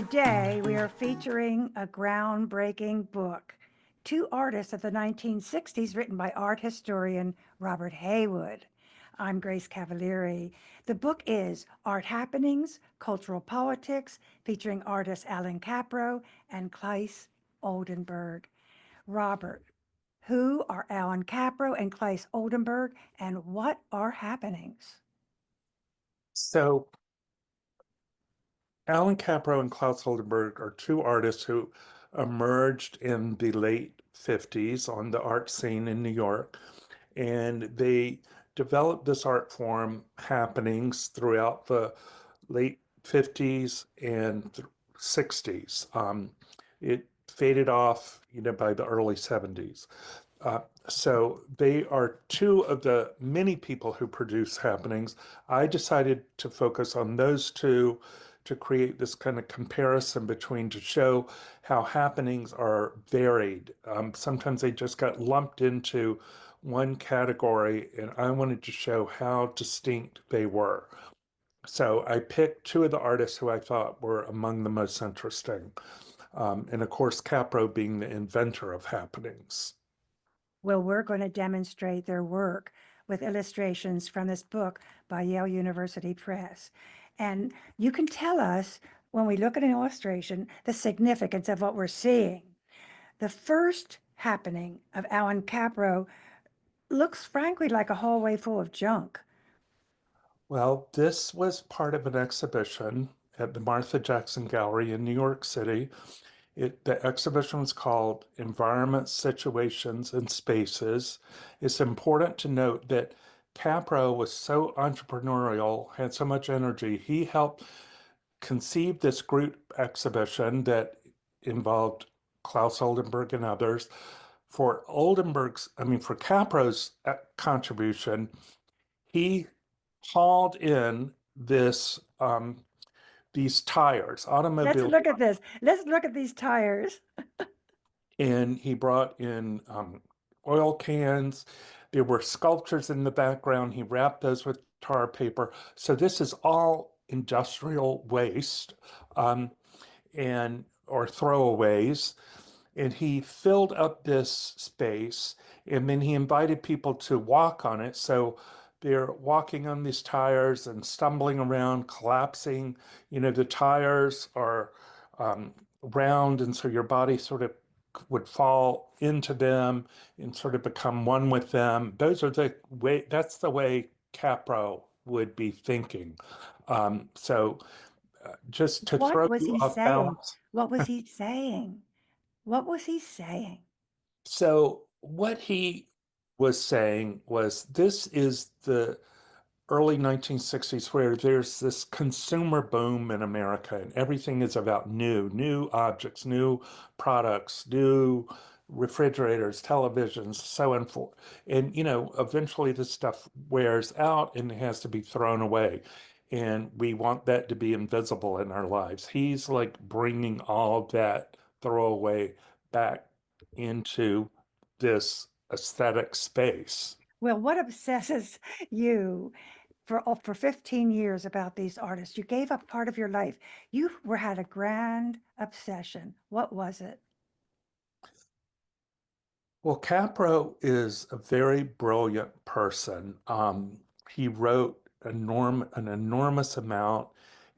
Today, we are featuring a groundbreaking book, Two Artists of the 1960s, written by art historian Robert Haywood. I'm Grace Cavalieri. The book is Art Happenings, Cultural Politics, featuring artists Allan Kaprow and Claes Oldenburg. Robert, who are Allan Kaprow and Claes Oldenburg, and what are happenings? So Allan Kaprow and Klaus Oldenburg are two artists who emerged in the late 50s on the art scene in New York. And they developed this art form happenings throughout the late 50s and 60s. It faded off, by the early 70s. So they are two of the many people who produce happenings. I decided to focus on those two to create this kind of comparison between to show how happenings are varied. Sometimes they just got lumped into one category, and I wanted to show how distinct they were. So I picked two of the artists who I thought were among the most interesting. And of course, Kaprow being the inventor of happenings. Well, we're going to demonstrate their work with illustrations from this book by Yale University Press. And you can tell us when we look at an illustration the significance of what we're seeing. The first happening of Allan Kaprow looks frankly like a hallway full of junk. Well, this was part of an exhibition at the Martha Jackson Gallery in New York City. The exhibition was called Environment, Situations, and Spaces. It's important to note that Kaprow was so entrepreneurial, had so much energy. He helped conceive this group exhibition that involved Klaus Oldenburg and others. For Kaprow's contribution, he hauled in these tires, Let's automobile, look at this. Let's look at these tires. and he brought in oil cans. There were sculptures in the background. He wrapped those with tar paper. So this is all industrial waste, and or throwaways. And he filled up this space, and then he invited people to walk on it. So they're walking on these tires and stumbling around, collapsing. The tires are round, and so your body sort of would fall into them and sort of become one with them. That's the way Kaprow would be thinking. Just to What throw was you he off saying? balance. What was he saying? What was he saying? So what he was saying was this is the early 1960s where there's this consumer boom in America and everything is about new objects, new products, new refrigerators, televisions, so on forth. And, eventually this stuff wears out and it has to be thrown away. And we want that to be invisible in our lives. He's like bringing all that throwaway back into this aesthetic space. Well, what obsesses you for 15 years about these artists? You gave up part of your life. Had a grand obsession. What was it? Well, Kaprow is a very brilliant person. He wrote an enormous amount.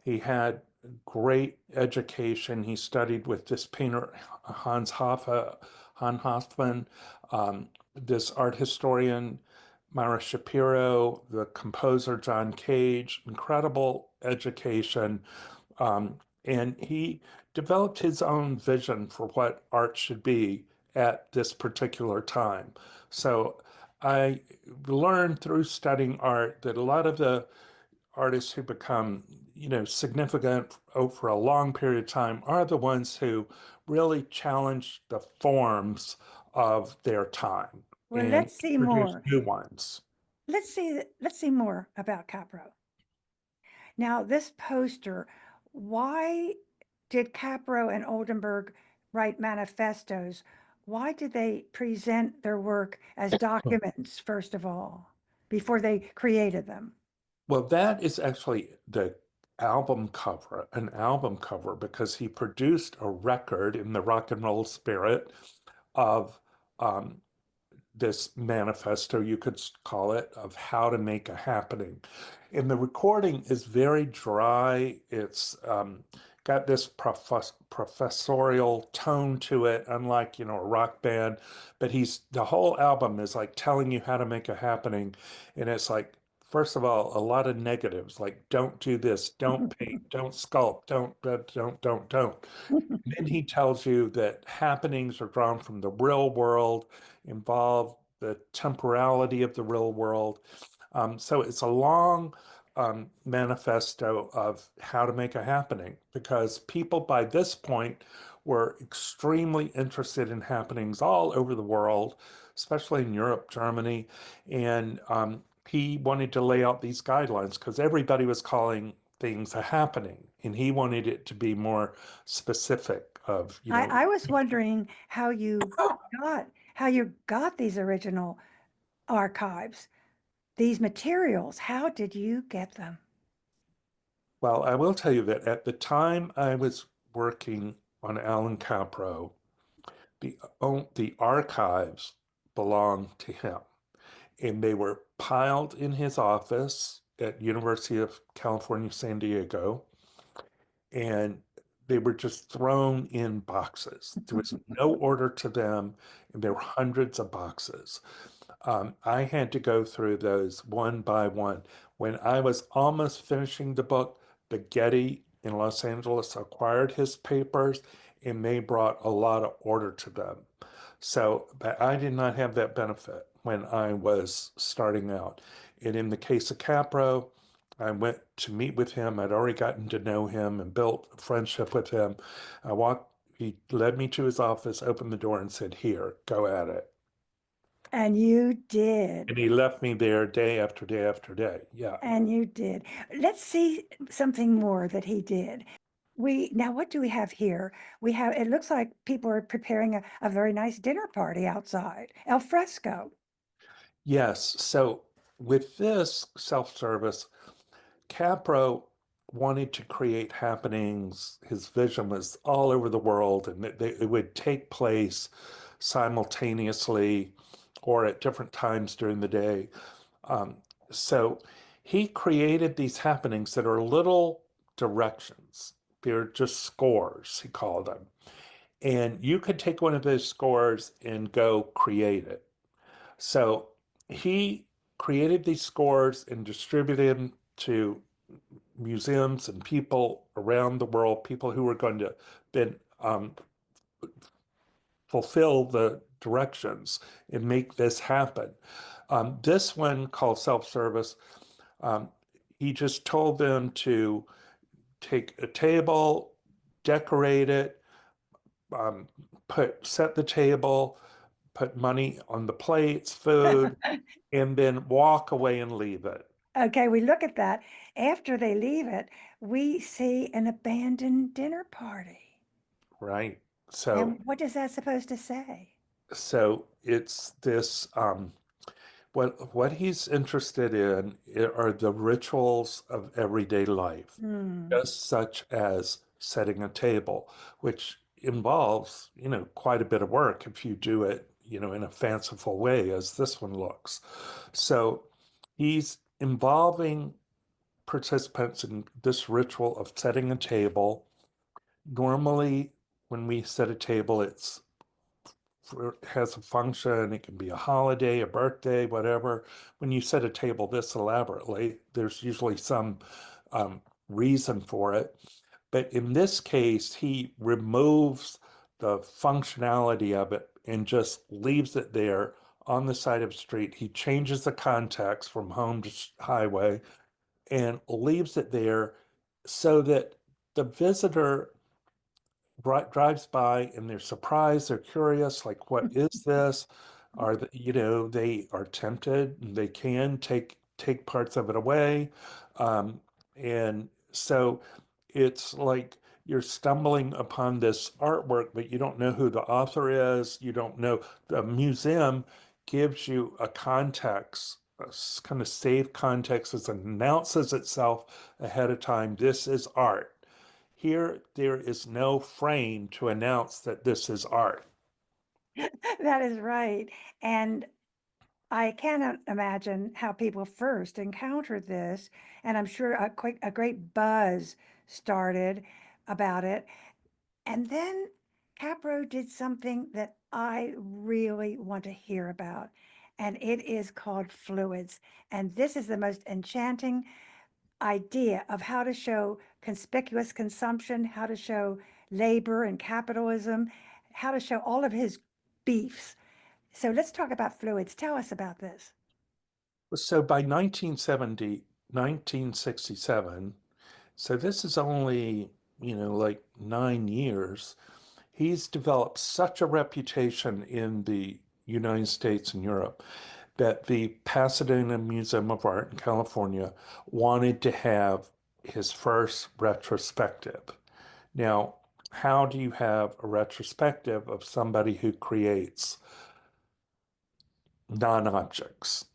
He had great education. He studied with this painter Hans Hofmann, this art historian Myra Shapiro, the composer John Cage. Incredible education, and he developed his own vision for what art should be at this particular time. So I learned through studying art that a lot of the artists who become, significant for a long period of time are the ones who really challenge the forms of their time Well, and let's see produce more. new ones. Let's see more about Caprow. Now, this poster, why did Caprow and Oldenburg write manifestos? Why did they present their work as documents, first of all, before they created them? Well, that is actually the an album cover, because he produced a record in the rock and roll spirit of um, this manifesto, you could call it, of how to make a happening. And the recording is very dry. It's got this professorial tone to it, unlike, a rock band. But the whole album is like telling you how to make a happening. And it's like, first of all, a lot of negatives, like don't do this, don't paint, don't sculpt, don't. Then he tells you that happenings are drawn from the real world, involve the temporality of the real world. So it's a long manifesto of how to make a happening, because people by this point were extremely interested in happenings all over the world, especially in Europe, Germany. And he wanted to lay out these guidelines because everybody was calling things a happening, and he wanted it to be more specific of, I was wondering how you got these original archives, these materials. How did you get them? well, I will tell you that at the time I was working on Allan Kaprow, the archives belonged to him, and they were piled in his office at University of California, San Diego, and they were just thrown in boxes. There was no order to them, and there were hundreds of boxes. I had to go through those one by one. When I was almost finishing the book, the Getty in Los Angeles acquired his papers, and they brought a lot of order to them. So, but I did not have that benefit when I was starting out. And in the case of Caprow, I went to meet with him. I'd already gotten to know him and built a friendship with him. He led me to his office, opened the door, and said, "Here, go at it." And you And did. he left me there day after day after day. Yeah. And you did. Let's see something more that he did. Now what do we have here? It looks like people are preparing a very nice dinner party outside, al fresco. Yes. So with this self-service, Capro wanted to create happenings. His vision was all over the world, and it would take place simultaneously or at different times during the day. Um, so he created these happenings that are little directions. They're just scores, he called them. And you could take one of those scores and go create it. So he created these scores and distributed them to museums and people around the world, people who were going to then fulfill the directions and make this happen. This one called self-service, um, he just told them to take a table, decorate it, um, set the table, put money on the plates, food, and then walk away and leave it. Okay, we look at that. After they leave it, we see an abandoned dinner party. Right. So, And what is that supposed to say? so it's this, what he's interested in are the rituals of everyday life, Hmm. just such as setting a table, which involves, quite a bit of work if you do it, in a fanciful way, as this one looks. So he's involving participants in this ritual of setting a table. Normally, when we set a table, has a function. It can be a holiday, a birthday, whatever. When you set a table this elaborately, there's usually some um, reason for it. But in this case, he removes the functionality of it and just leaves it there on the side of the street. He changes the context from home to highway and leaves it there so that the visitor drives by and they're surprised, they're curious, like, what is this? They are tempted, and they can take parts of it away. Um, and so it's like you're stumbling upon this artwork, but you don't know who the author is. You don't know. The museum gives you a context kind of save context, it announces itself ahead of time. This is art. Here, there is no frame to announce that this is art. That is right. And I cannot imagine how people first encountered this, and I'm sure a great buzz started about it. And then Kaprow did something that I really want to hear about, and it is called fluids. And this is the most enchanting idea of how to show conspicuous consumption, how to show labor and capitalism, how to show all of his beefs. So let's talk about fluids. Tell us about this. So by 1970, 1967, so this is only, like 9 years, he's developed such a reputation in the United States and Europe that the Pasadena Museum of Art in California wanted to have his first retrospective. Now, how do you have a retrospective of somebody who creates non-objects,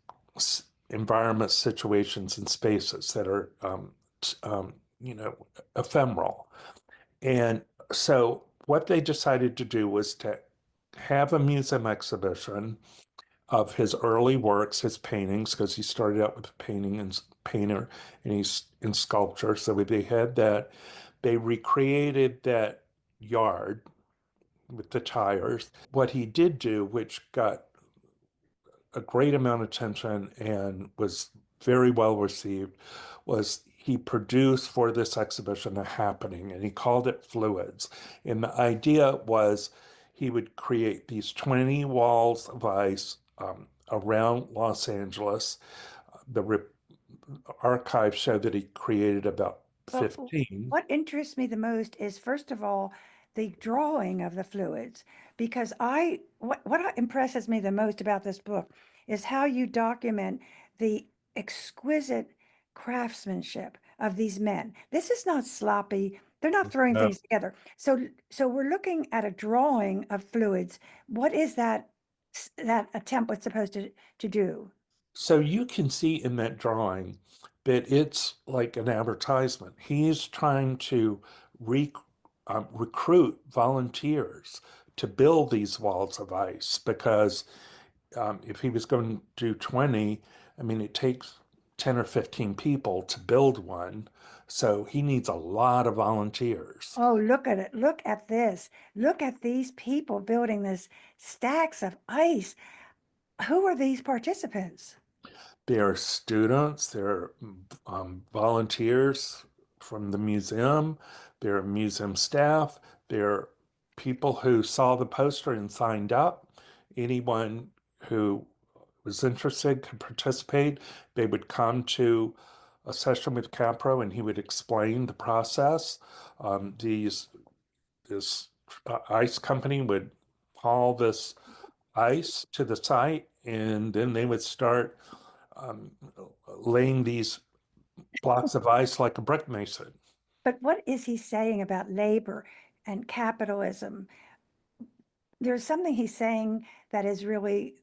environments, situations, and spaces that are, you know, ephemeral? And so what they decided to do was to have a museum exhibition of his early works, his paintings, because he started out with painting and painter and he's in sculpture. So they had that. They recreated that yard with the tires. What he did do, which got a great amount of attention and was very well received, was he produced for this exhibition a happening and he called it Fluids. And the idea was he would create these 20 walls of ice around Los Angeles. The archives show that he created about Well, 15. what interests me the most is, first of all, the drawing of the fluids, because what impresses me the most about this book is how you document the exquisite craftsmanship of these men. This is not sloppy. They're not throwing Uh, things together. So we're looking at a drawing of fluids. What is that a template supposed to do? So you can see in that drawing that it's like an advertisement. He's trying to re recruit volunteers to build these walls of ice because if he was going to do 20, I mean, it takes 10 or 15 people to build one. So he needs a lot of volunteers. Oh, look at it. Look at this. Look at these people building this stacks of ice. Who are these participants? There are students, there are volunteers from the museum, there are museum staff, there are people who saw the poster and signed up. Anyone who was interested could participate. They would come to a session with Kaprow and he would explain the process. This ice company would haul this ice to the site and then they would start um, laying these blocks of ice like a brick mason. But what is he saying about labor and capitalism? There's something he's saying that is really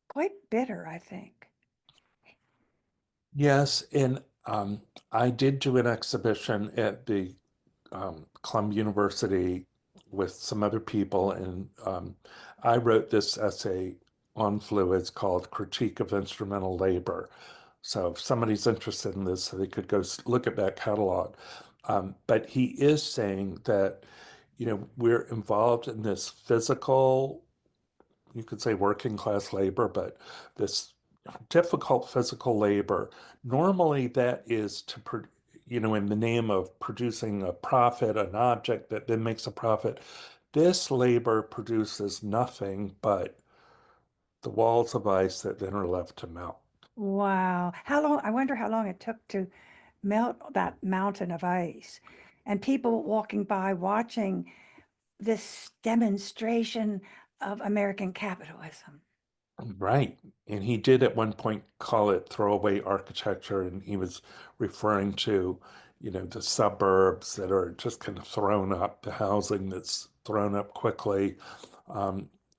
quite bitter, I think. Yes, and I did do an exhibition at the Columbia University with some other people, and I wrote this essay on fluids called Critique of Instrumental Labor. So if somebody's interested in this, they could go look at that catalog. But he is saying that, we're involved in this physical, you could say working class labor, but this difficult physical labor. Normally, that is in the name of producing a profit, an object that then makes a profit. This labor produces nothing but the walls of ice that then are left to melt. Wow. How long? I wonder how long it took to melt that mountain of ice. And people walking by watching this demonstration of American capitalism. Right. And he did at one point call it throwaway architecture, and he was referring to, the suburbs that are just kind of thrown up, the housing that's thrown up quickly,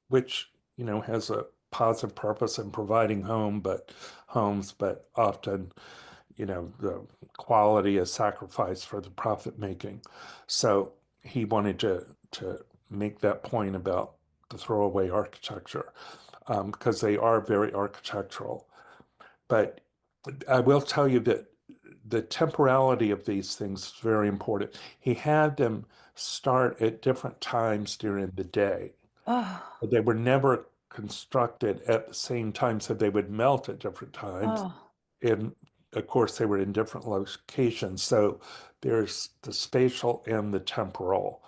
which, has a positive purpose in providing homes, but often, the quality is sacrificed for the profit making. So he wanted to make that point about the throwaway architecture, because they are very architectural. But I will tell you that the temporality of these things is very important. He had them start at different times during the day. Oh, But they were never constructed at the same time, so they would melt at different times. oh. And of course, they were in different locations. So there's the spatial and the temporal.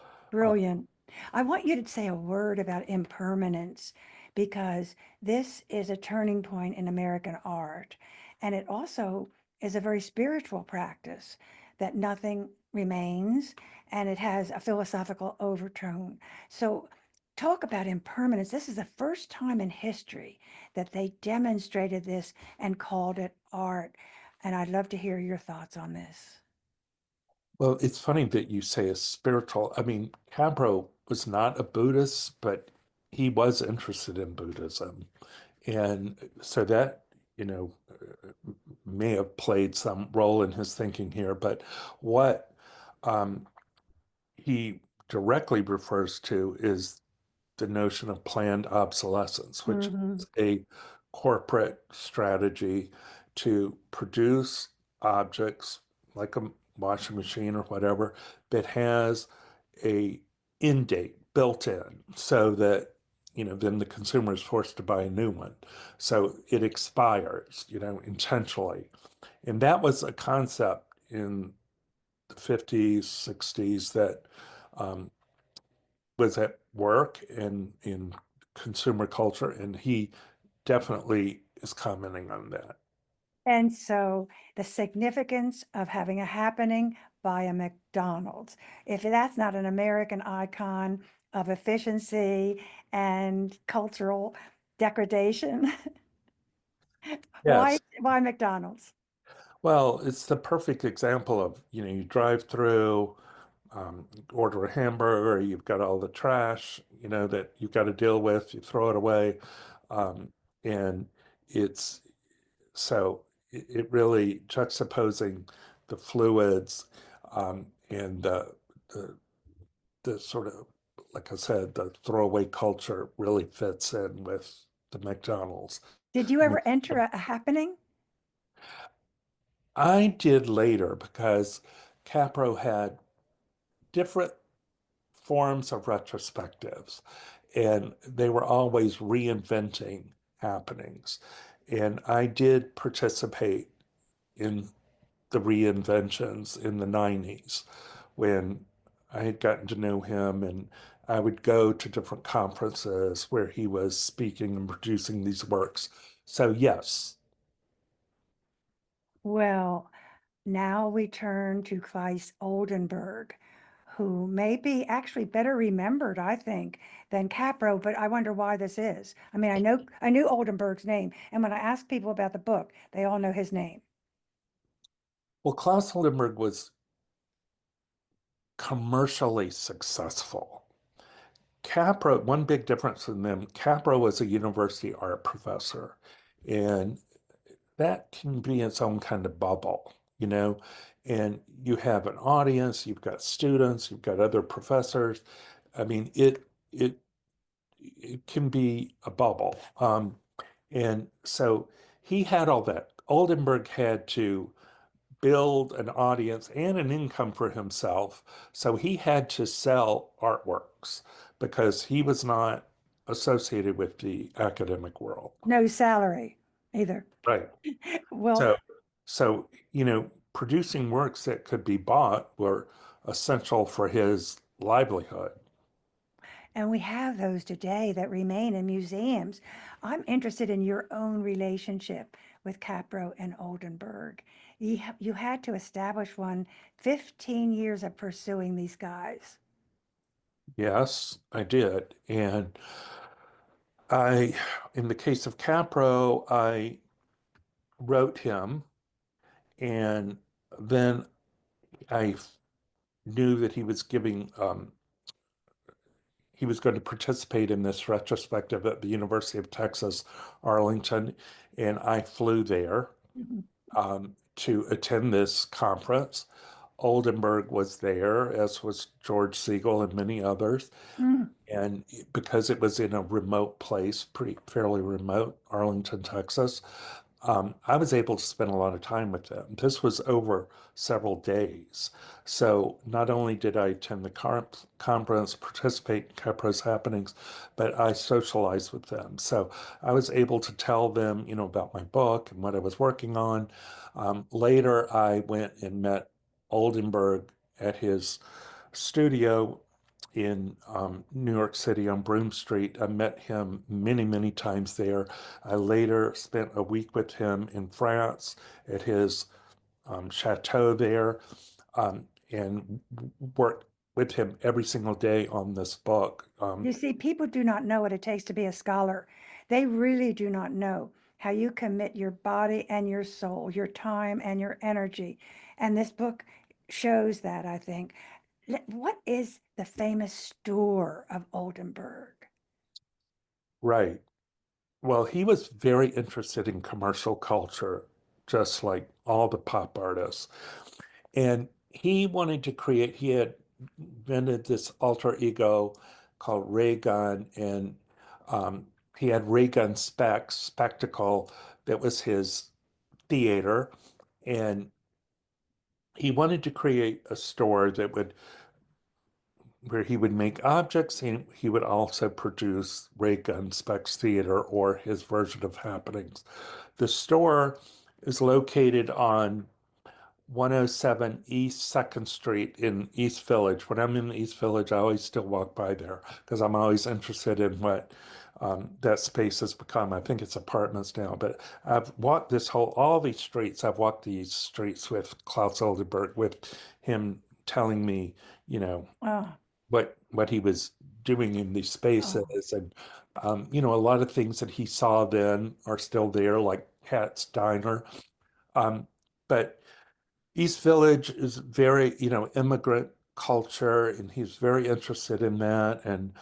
Uh, Brilliant. I want you to say a word about impermanence because this is a turning point in American art. And it also is a very spiritual practice that nothing remains and it has a philosophical overtone. So, talk about impermanence. This is the first time in history that they demonstrated this and called it art. And I'd love to hear your thoughts on this. well, it's funny that you say a spiritual. I mean, Kaprow was not a Buddhist, but he was interested in Buddhism. And so that, you know, may have played some role in his thinking here. But what um, he directly refers to is the notion of planned obsolescence, which Hmm. is a corporate strategy to produce objects like a washing machine or whatever that has a end date built in so that then the consumer is forced to buy a new one. So it expires, intentionally. And that was a concept in the 50s, 60s that um, was at work and in consumer culture, and he definitely is commenting on that. And so the significance of having a happening by a McDonald's, if that's not an American icon of efficiency and cultural degradation, why Yes. why McDonald's? Well, it's the perfect example of, you drive through, order a hamburger, you've got all the trash, that you've got to deal with, you throw it away. And it's it really juxtaposing the fluids, and the the sort of, like I said, the throwaway culture really fits in with the McDonald's. Did you I mean, ever enter a happening? I did later because Capro had different forms of retrospectives, and they were always reinventing happenings. And I did participate in the reinventions in the 90s when I had gotten to know him, and I would go to different conferences where he was speaking and producing these works. So, yes. Well, now we turn to Claes Oldenburg, who may be actually better remembered, I think, than Kaprow, but I wonder why this is. I mean, I knew Oldenburg's name, and when I ask people about the book, they all know his name. Well, Klaus Oldenburg was commercially successful. Capra, one big difference in them, Capra was a university art professor, and that can be its own kind of bubble, and you have an audience, you've got students, you've got other professors. I mean, it can be a bubble. And so he had all that. Oldenburg had to build an audience and an income for himself. So he had to sell artworks because he was not associated with the academic world. No salary either. Right. Well, So, producing works that could be bought were essential for his livelihood. and we have those today that remain in museums. I'm interested in your own relationship with Kaprow and Oldenburg. You had to establish one, 15 years of pursuing these guys. Yes, I did. And in the case of Capro, I wrote him, and then I knew that he was giving, he was going to participate in this retrospective at the University of Texas, Arlington, and I flew there Mhm. to attend this conference. Oldenburg was there, as was George Siegel and many others. Mm. And because it was in a remote place, pretty fairly remote, Arlington, Texas, I was able to spend a lot of time with them. This was over several days. So not only did I attend the conference, participate in Kaprow's happenings, but I socialized with them. So I was able to tell them, about my book and what I was working on. Later, I went and met Oldenburg at his studio in New York City on Broome Street. I met him many, many times there. I later spent a week with him in France at his chateau there and worked with him every single day on this book. You see, people do not know what it takes to be a scholar. They really do not know how you commit your body and your soul, your time and your energy. And this book shows that, I think. What is the famous store of Oldenburg? Right. Well, he was very interested in commercial culture, just like all the pop artists. And he wanted to create, he had invented this alter ego called Ray Gun, and um, he had Ray Gun Spectacle that was his theater. And he wanted to create a store that would, where he would make objects and he would also produce Ray Gun Specs Theater or his version of happenings. The store is located on 107 East 2nd Street in East Village. When I'm in the East Village, I always still walk by there because I'm always interested in what that space has become. I think it's apartments now, but I've walked all these streets. I've walked these streets with Klaus Oldenburg, with him telling me, you know, Oh, what he was doing in these oh, spaces. And, a lot of things that he saw then are still there, like Hat's Diner. Um, but East Village is very, immigrant culture, and he's very interested in that. And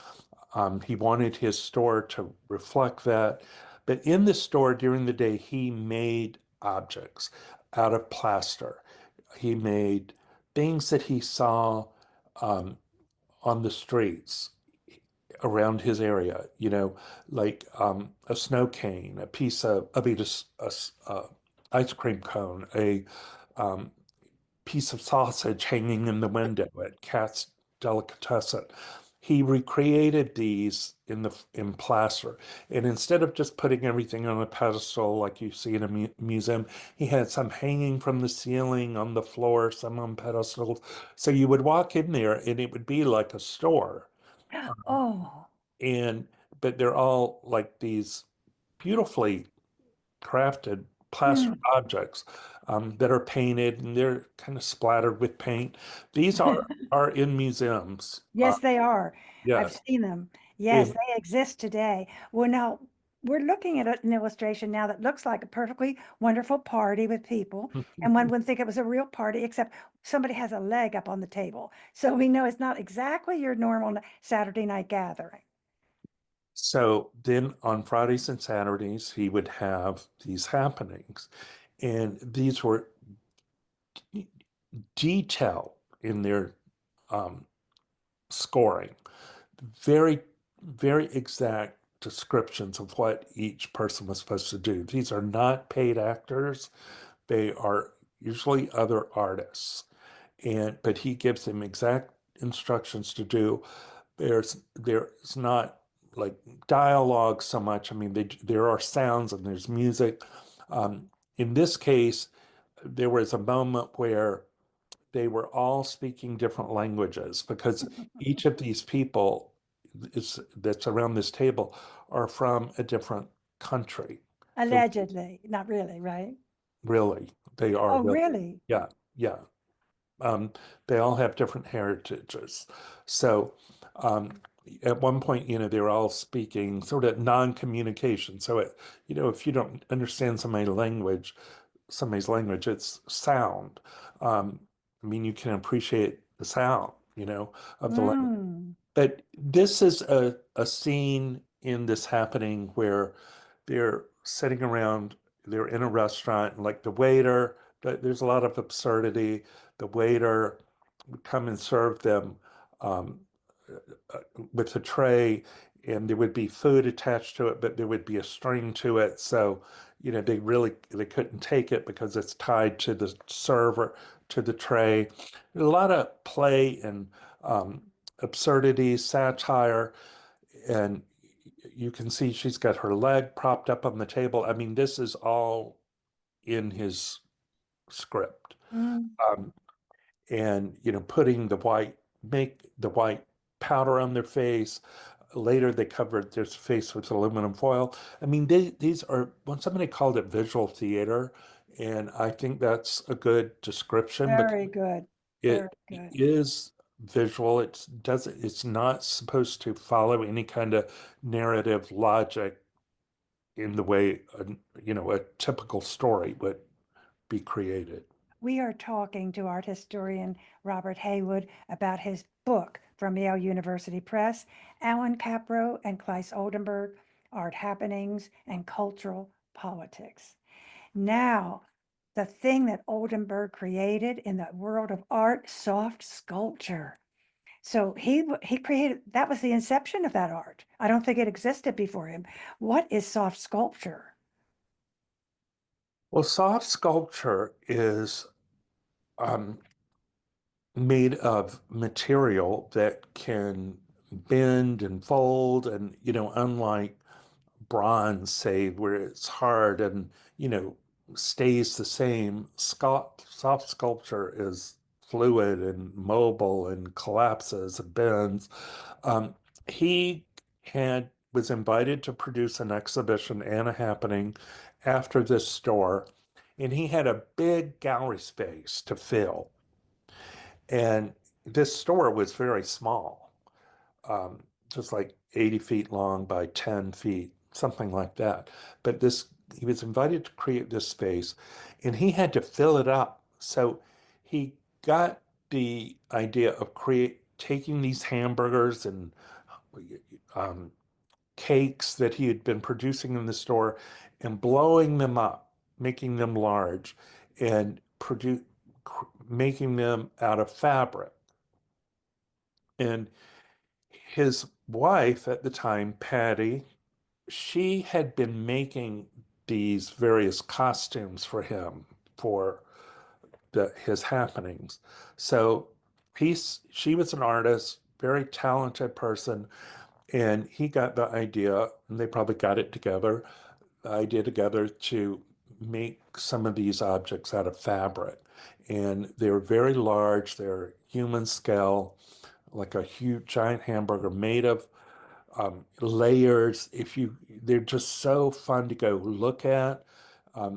he wanted his store to reflect that. But in the store during the day, he made objects out of plaster. He made things that he saw um, on the streets around his area, like a snow cane, a piece of, I mean, ice cream cone, a um, piece of sausage hanging in the window at Cat's Delicatessen. He recreated these in plaster, and instead of just putting everything on a pedestal like you see in a museum, he had some hanging from the ceiling on the floor, some on pedestals. So you would walk in there, and it would be like a store. oh. And but they're all like these beautifully crafted plaster Hmm. objects that are painted and they're kind of splattered with paint. These are in museums. Yes, they are. I've Yes. seen them. Yes, And they exist today. Well, now we're looking at an illustration now that looks like a perfectly wonderful party with people. And one wouldn't think it was a real party, except somebody has a leg up on the table. So we know it's not exactly your normal Saturday night gathering. so then on Fridays and Saturdays, he would have these happenings. And these were detailed in their um, scoring, very, very exact descriptions of what each person was supposed to do. These are not paid actors. They are usually other artists. But he gives them exact instructions to do. There's not like dialogue so much. I mean, there are sounds and there's music. Um, in this case, there was a moment where they were all speaking different languages because each of these people that's around this table are from a different country. So Allegedly, not really, right? really, they are Oh, really, really? yeah, yeah. Um, they all have different heritages. So um, at one point, they're all speaking sort of non-communication. So if you don't understand somebody's language, it's sound. I mean, you can appreciate the sound, of the language. Mm. But this is a scene in this happening where they're sitting around, they're in a restaurant, and like the waiter, there's a lot of absurdity. The waiter would come and serve them um, uh, with a tray, and there would be food attached to it, but there would be a string to it. So, they couldn't take it because it's tied to the server, to the tray. A lot of play and um, absurdity, satire, and you can see she's got her leg propped up on the table. I mean, this is all in his script. Mm, Um, and putting make the white powder on their face. Later, they covered their face with aluminum foil. I mean, these are, when somebody called it visual theater, and I think that's a good description because very good. Very it good. is visual. It's not supposed to follow any kind of narrative logic in the way a typical story would be created. We are talking to art historian Robert Haywood about his book from Yale University Press, Allan Kaprow and Claes Oldenburg, Art Happenings and Cultural Politics. Now, the thing that Oldenburg created in the world of art, soft sculpture. So he created, that was the inception of that art. I don't think it existed before him. What is soft sculpture? Well, soft sculpture is um, made of material that can bend and fold, and unlike bronze, say, where it's hard and stays the same, soft sculpture is fluid and mobile and collapses and bends. He had was invited to produce an exhibition and a happening after this store, and he had a big gallery space to fill. And this store was very small, just like 80 feet long by 10 feet, something like that. But he was invited to create this space, and he had to fill it up. So he got the idea of taking these hamburgers and um, cakes that he had been producing in the store and blowing them up, making them large, and making them out of fabric. And his wife at the time, Patty, she had been making these various costumes for him for his happenings. So she was an artist, very talented person, and he got the idea, and they probably got it together, the idea together to make some of these objects out of fabric. And they're very large, they're human scale, like a huge giant hamburger made of layers. They're just so fun to go look at,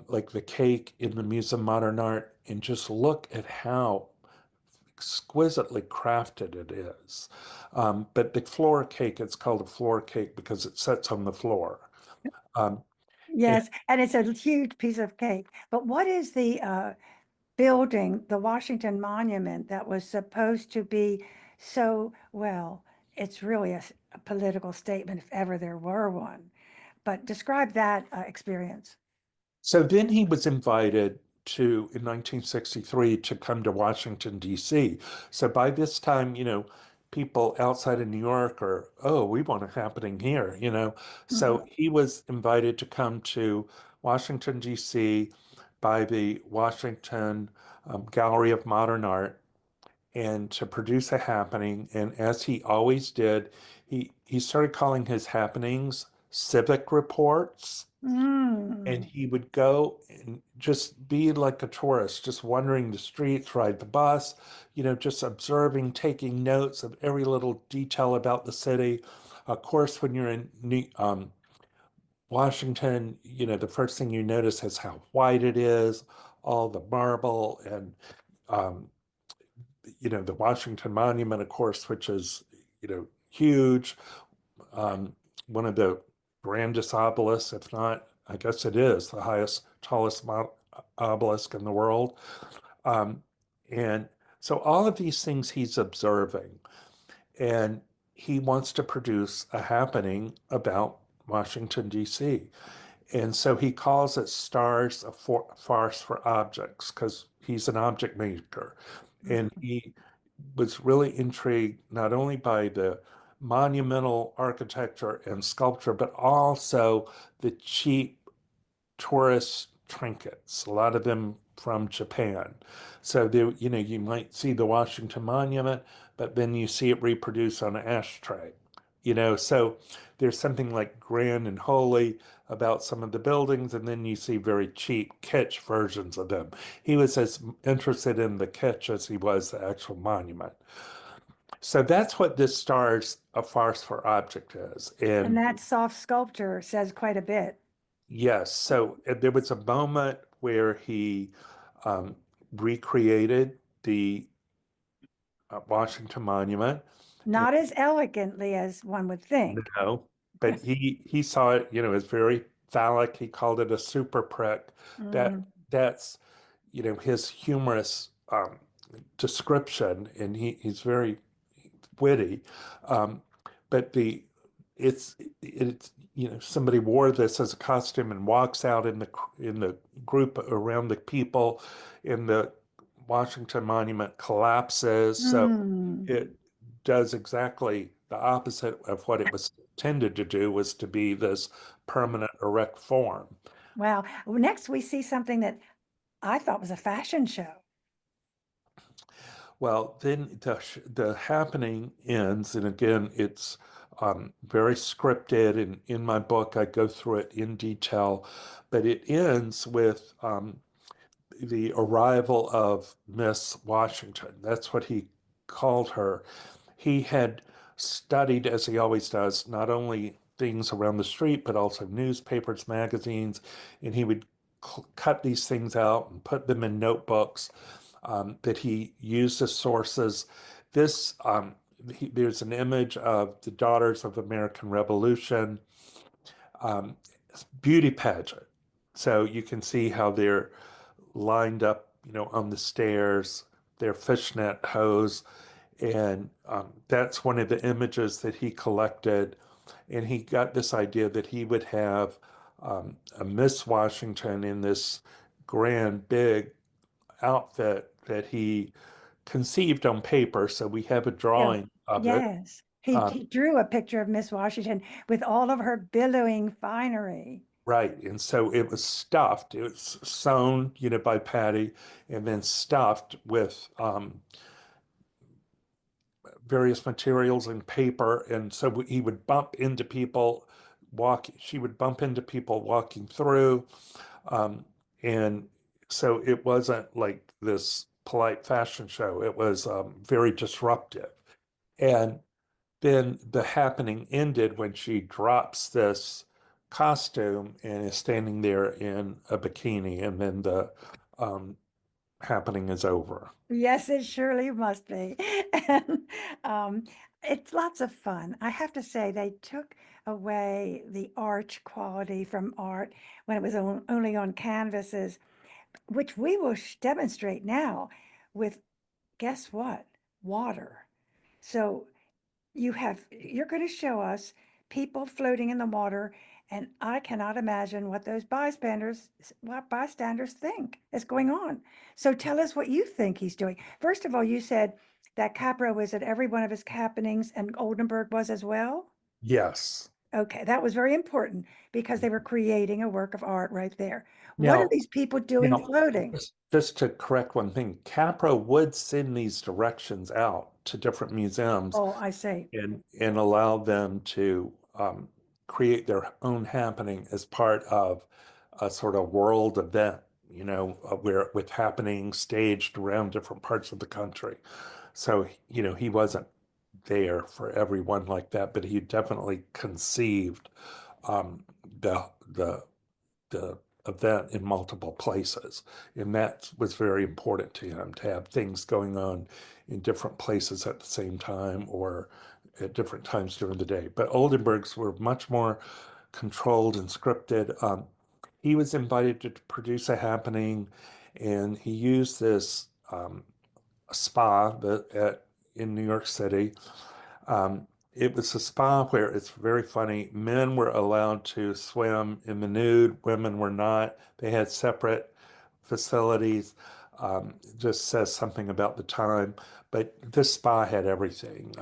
like the cake in the Museum of Modern Art, and just look at how exquisitely crafted it is. But the floor cake, it's called a floor cake because it sits on the floor. Um, and Yes, and it's a huge piece of cake. But what is the building, the Washington Monument, that was supposed to be so, well, it's really a political statement if ever there were one. But describe that experience. so then he was invited in 1963 to come to Washington, D.C. So by this time, people outside of New York are, oh, we want a happening here. Mhm. So he was invited to come to Washington, D.C. by the Washington Gallery of Modern Art and to produce a happening. And as he always did, he started calling his happenings civic reports, and Mm. he would go and just be like a tourist, just wandering the streets, ride the bus, just observing, taking notes of every little detail about the city. Of course, when you're in Washington, the first thing you notice is how white it is, all the marble, and um, the Washington Monument, of course, which is, huge, um, one of the grandest obelisks, if not, I guess it is the tallest obelisk in the world. Um, and so all of these things he's observing, and he wants to produce a happening about Washington, D.C. And so he calls it Stars, a Farce for Objects, because he's an object maker. And Mhm. he was really intrigued not only by the monumental architecture and sculpture, but also the cheap tourist trinkets, a lot of them from Japan. So there, you might see the Washington Monument, but then you see it reproduced on an ashtray. So there's something like grand and holy about some of the buildings, and then you see very cheap kitsch versions of them. He was as interested in the kitsch as he was the actual monument. So that's what this star's A Farce for Object is. And And that soft sculpture says quite a bit. yes, so there was a moment where he um, recreated the Washington Monument. And Not as elegantly as one would think. no, but he saw it, as very phallic. He called it a super prick. That Mhm. that's his humorous description, and he's very witty. Um, but it's somebody wore this as a costume and walks out in the group around the people, and the Washington Monument collapses. So Mm. it does exactly the opposite of what it was intended to do, was to be this permanent erect form. Wow. Well, next, we see something that I thought was a fashion show. Well, then the happening ends, and again, it's very scripted. And in my book, I go through it in detail, but it ends with the arrival of Miss Washington. That's what he called her. He had studied, as he always does, not only things around the street, but also newspapers, magazines, and he would cut these things out and put them in notebooks that he used as sources. This there's an image of the Daughters of American Revolution um, beauty pageant. So you can see how they're lined up, on the stairs, their fishnet hose, and that's one of the images that he collected. And he got this idea that he would have a Miss Washington in this grand, big outfit that he conceived on paper. So we have a Yeah. drawing of it. Yes. He, Uh, he drew a picture of Miss Washington with all of her billowing finery. right. And so it was stuffed. It was sewn, by Patty, and then stuffed with various materials and paper. And so he would bump into people she would bump into people walking through. Um, and so it wasn't like this polite fashion show. It was very disruptive. And then the happening ended when she drops this costume and is standing there in a bikini, and then the um, happening is over. Yes, it surely must be. And um, it's lots of fun. I have to say, they took away the arch quality from art when it was only on canvases, which we will demonstrate now with, guess what? Water. So you're going to show us people floating in the water, and I cannot imagine what bystanders think is going on. So tell us what you think he's doing. First of all, you said that Kaprow was at every one of his happenings and Oldenburg was as well. Yes. Okay, that was very important because they were creating a work of art right there. What are Now, these people doing now, floating? just to correct one thing, Capra would send these directions out to different museums Oh, I see. and allow them to create their own happening as part of a sort of world event, where with happening staged around different parts of the country. So, he wasn't there for everyone like that, but he definitely conceived um, the the the event in multiple places. And that was very important to him, to have things going on in different places at the same time or at different times during the day. But Oldenburg's were much more controlled and scripted. He was invited to produce a happening, and he used this spa in New York City. Um, it was a spa where it's very funny. Men were allowed to swim in the nude, women were not. They had separate facilities. It just says something about the time. But this spa had everything.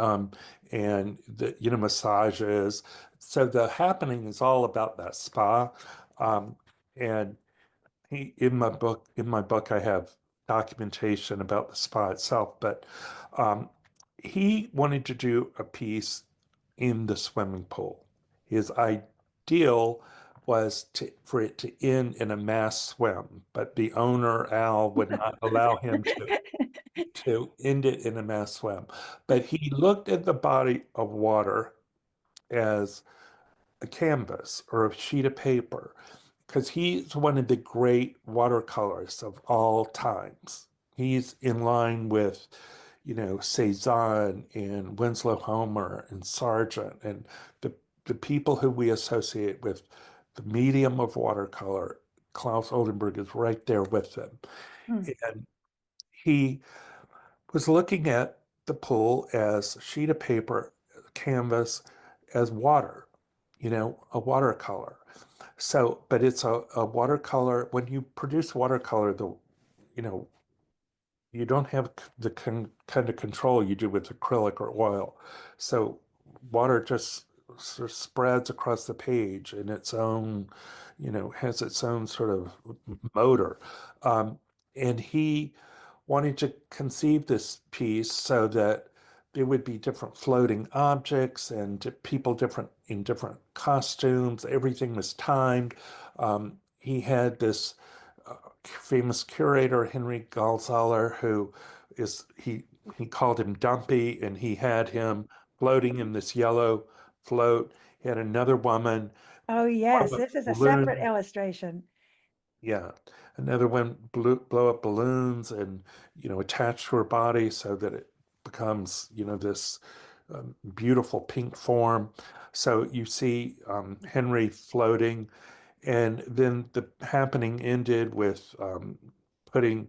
And massages. So the happening is all about that spa. Um, and in my book, I have documentation about the spa itself, but um, he wanted to do a piece in the swimming pool. His ideal was for it to end in a mass swim, but the owner, Al, would not allow him to end it in a mass swim. But he looked at the body of water as a canvas or a sheet of paper because he's one of the great watercolorists of all times. He's in line with, Cezanne and Winslow Homer and Sargent and the the people who we associate with the medium of watercolor. Claes Oldenburg is right there with them. Hmm. And he was looking at the pool as a sheet of paper, canvas, as water, a watercolor. So, but it's a watercolor. When you produce watercolor, you know, you don't have the kind of control you do with acrylic or oil. So water just sort of spreads across the page in its own, has its own sort of motor. Um, and he wanted to conceive this piece so that there would be different floating objects and people different in different costumes. Everything was timed. He had this famous curator, Henry Galsaler, who is he called him Dumpy, and he had him floating in this yellow float. He had another woman Oh, blow yes, up this is a separate balloons. illustration. Yeah, another one blow up balloons and attach to her body so that it becomes this beautiful pink form. So you see Henry floating, and then the happening ended with putting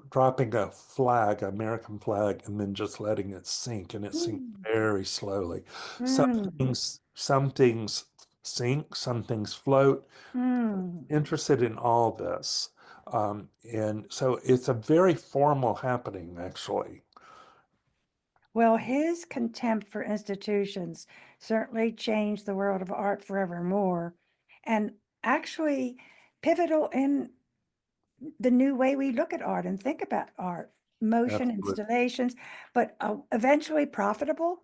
dropping a flag, American flag, and then just letting it sink, and it sinks Mm. very slowly. Some Mm. things sink, some things float. Mm. Interested in all this. And so it's a very formal happening, actually. Well, his contempt for institutions certainly changed the world of art forevermore, and actually pivotal in the new way we look at art and think about art, motion, Absolutely. installations, but eventually profitable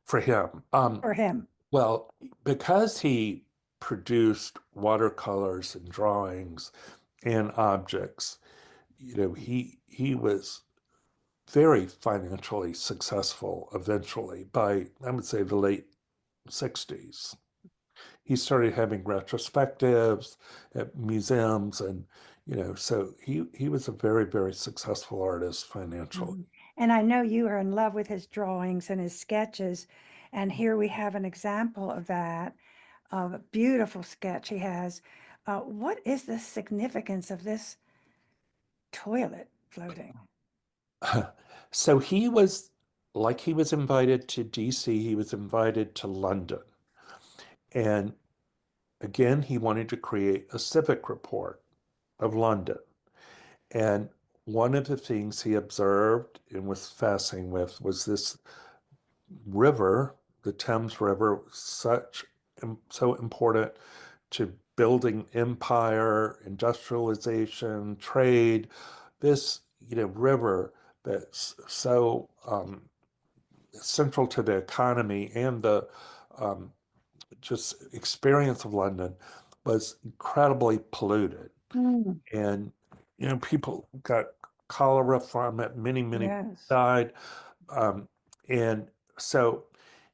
For him. for him. Well, because he produced watercolors and drawings and objects, he was very financially successful eventually by, I would say, the late 60s. He started having retrospectives at museums and so he was a very, very successful artist financially. Mhm. And I know you are in love with his drawings and his sketches, and here we have an example of that, of a beautiful sketch he has. What is the significance of this toilet floating? So he was invited to DC, he was invited to London. And again, he wanted to create a civic report of London. And one of the things he observed and was fascinated with was this river, the Thames River, so important to building empire, industrialization, trade. This, river that's so central to the economy and the um, just experience of London was incredibly polluted. Mm, And, people got cholera from it. Many yes. died. Um, and so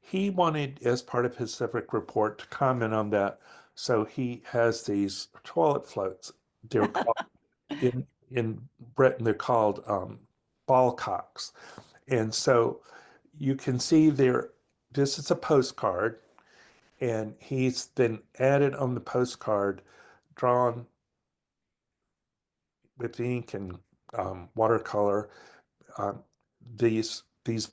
he wanted, as part of his civic report, to comment on that. So he has these toilet floats. They're called in Britain, they're called ball cocks. And so you can see there, this is a postcard, and he's then added on the postcard, drawn with ink and watercolor, um, these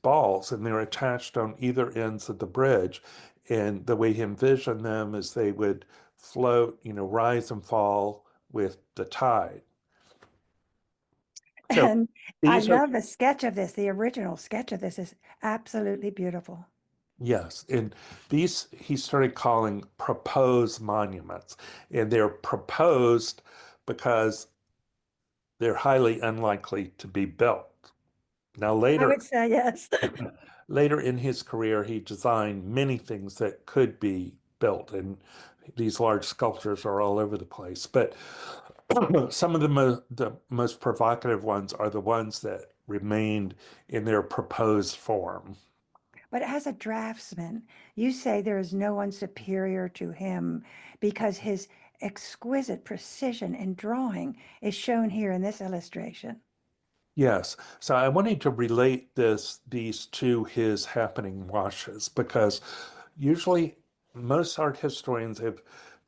balls, and they're attached on either ends of the bridge. And the way he envisioned them is they would float, rise and fall with the tide. So And I these are, love the sketch of this. The original sketch of this is absolutely beautiful. yes, and these he started calling proposed monuments. And they're proposed because they're highly unlikely to be built. Now, I would say yes. later in his career, he designed many things that could be built, and these large sculptures are all over the place. But some of the most provocative ones are the ones that remained in their proposed form. But as a draftsman, you say there is no one superior to him because his exquisite precision in drawing is shown here in this illustration. Yes. So I wanted to relate these to his happening washes because usually most art historians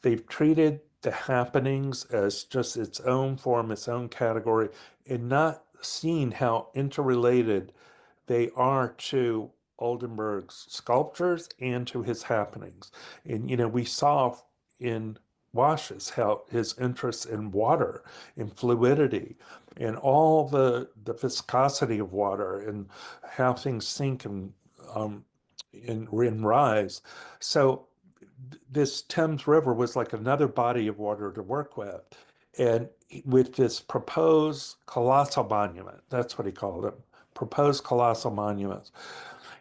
they've treated the happenings as just its own form, its own category, and not seen how interrelated they are to Oldenburg's sculptures and to his happenings. And we saw in washes how his interest in water and fluidity and all the viscosity of water and how things sink um, and rise. So this Thames River was like another body of water to work with. And with this proposed colossal monument, that's what he called it, proposed colossal monuments,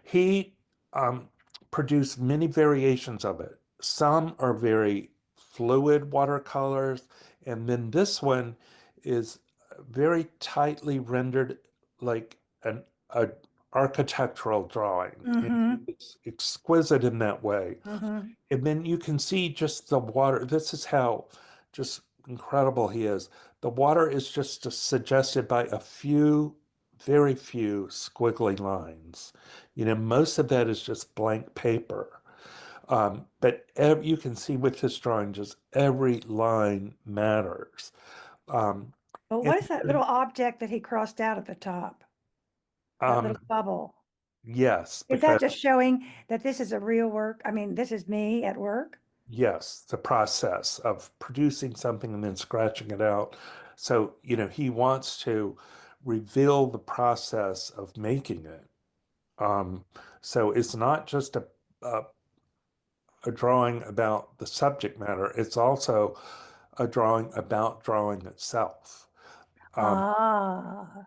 he um, produced many variations of it. Some are very fluid watercolors, and then this one is very tightly rendered like an a architectural drawing. And Mm-hmm. it's exquisite in that way. Mm-hmm. And then you can see just the water. This is how just incredible he is. The water is just suggested by a few, very few squiggly lines. Most of that is just blank paper. But you can see with this drawing, just every line matters. Um, But and what is that little object that he crossed out at the top? That little um, bubble. yes, Is that because just showing that this is a real work? I mean, this is me at work? yes, the process of producing something and then scratching it out. So, he wants to reveal the process of making it. Um, so it's not just a, a drawing about the subject matter, it's also a drawing about drawing itself. Um, Ah,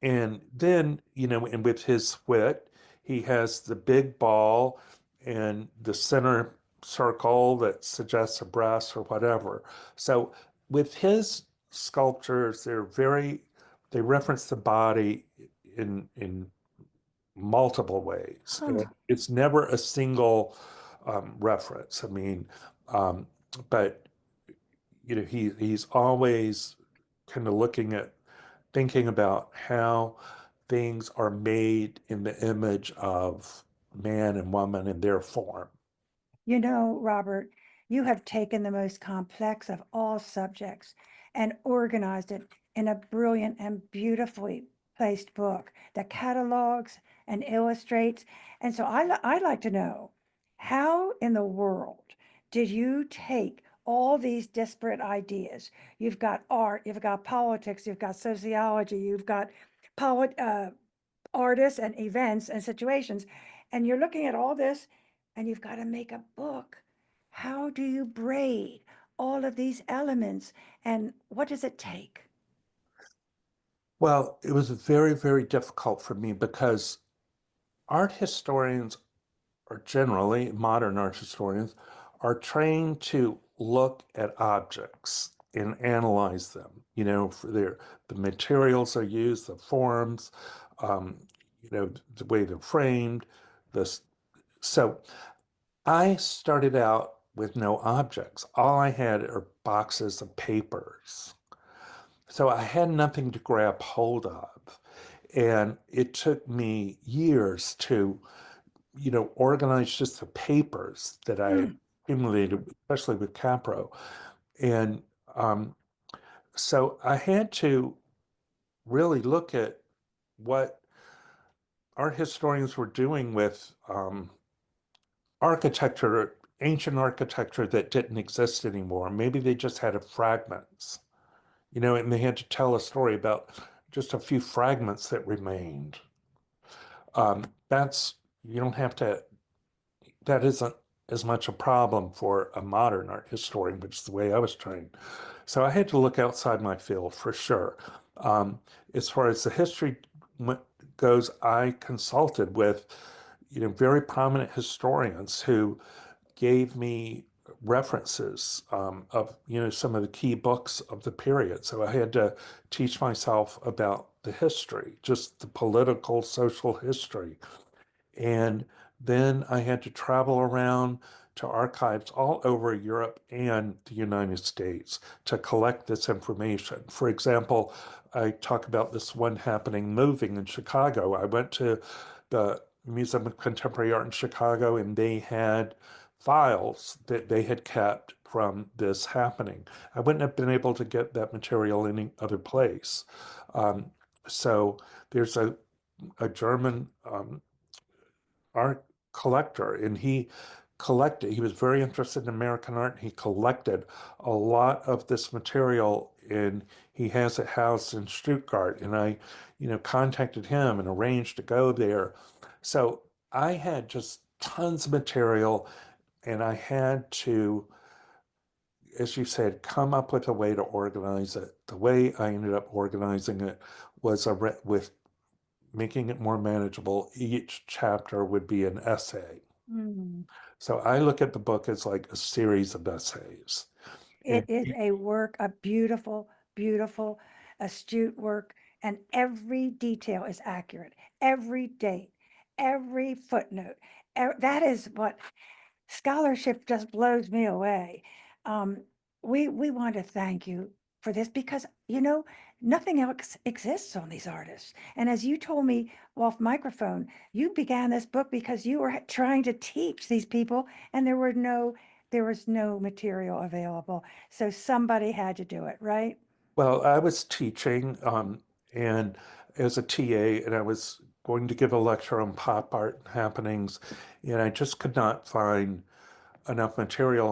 And then, and with his wit, he has the big ball and the center circle that suggests a breast or whatever. So with his sculptures, they reference the body in multiple ways. And huh. it's never a single reference. I mean, um, but he's always kind of thinking about how things are made in the image of man and woman in their form. You know, Robert, you have taken the most complex of all subjects and organized it in a brilliant and beautifully placed book that catalogs and illustrates. And so I'd like to know, how in the world did you take all these disparate ideas? You've got art, you've got politics, you've got sociology, you've got polit artists and events and situations, and you're looking at all this and you've got to make a book. How do you braid all of these elements and what does it take? Well, it was very, very difficult for me because art historians, or generally modern art historians, are trained to look at objects and analyze them, for the materials are used, the forms, um, the way they're framed, this. So I started out with no objects. All I had are boxes of papers. So I had nothing to grab hold of. And it took me years to, organize just the papers that I Hmm. accumulated, especially with Kaprow. And um, so I had to really look at what art historians were doing with architecture, ancient architecture that didn't exist anymore. Maybe they just had fragments, and they had to tell a story about just a few fragments that remained. That's, you don't have to, that isn't as much a problem for a modern art historian, which is the way I was trained. So I had to look outside my field for sure. Um, as far as the history goes, I consulted with, very prominent historians who gave me references of, some of the key books of the period. So I had to teach myself about the history, just the political, social history. And then I had to travel around to archives all over Europe and the United States to collect this information. For example, I talk about this one happening moving in Chicago. I went to the Museum of Contemporary Art in Chicago, and they had files that they had kept from this happening. I wouldn't have been able to get that material any other place. Um, so there's a German art collector, and he was very interested in American art, and he collected a lot of this material, and he has it housed in Stuttgart. And I, contacted him and arranged to go there. So I had just tons of material, and I had to, as you said, come up with a way to organize it. The way I ended up organizing it was with making it more manageable. Each chapter would be an essay. Mm. So I look at the book as like a series of essays. And It is a work, a beautiful, beautiful, astute work, and every detail is accurate. Every date, every footnote. That is what scholarship just blows me away. Um, we want to thank you for this because nothing else exists on these artists. And as you told me off microphone, you began this book because you were trying to teach these people, and there was no material available. So somebody had to do it, right? well, I was teaching and as a TA, and I was going to give a lecture on pop art happenings, and I just could not find enough material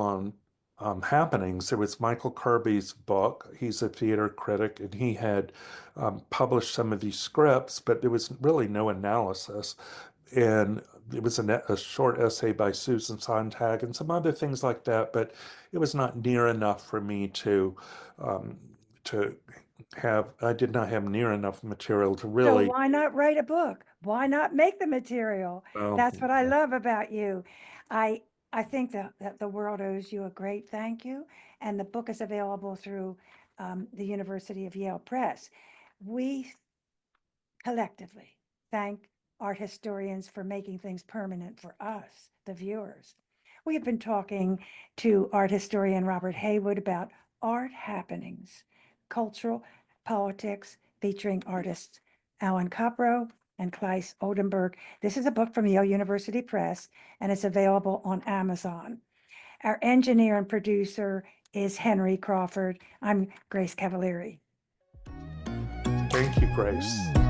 on happenings. There was Michael Kirby's book. He's a theater critic, and he had published some of these scripts, but there was really no analysis. And it was a short essay by Susan Sontag and some other things like that, but it was not near enough for me um, to I did not have near enough material to So really, why not write a book? Why not make the material? well, That's what I love about you. I I think that the world owes you a great thank you, and the book is available through the University of Yale Press. We collectively thank art historians for making things permanent for us, the viewers. We have been talking to art historian Robert Haywood about art happenings, cultural politics featuring artists Allan Kaprow and Claes Oldenburg. This is a book from Yale University Press, and it's available on Amazon. Our engineer and producer is Henry Crawford. I'm Grace Cavalieri. thank you, Grace.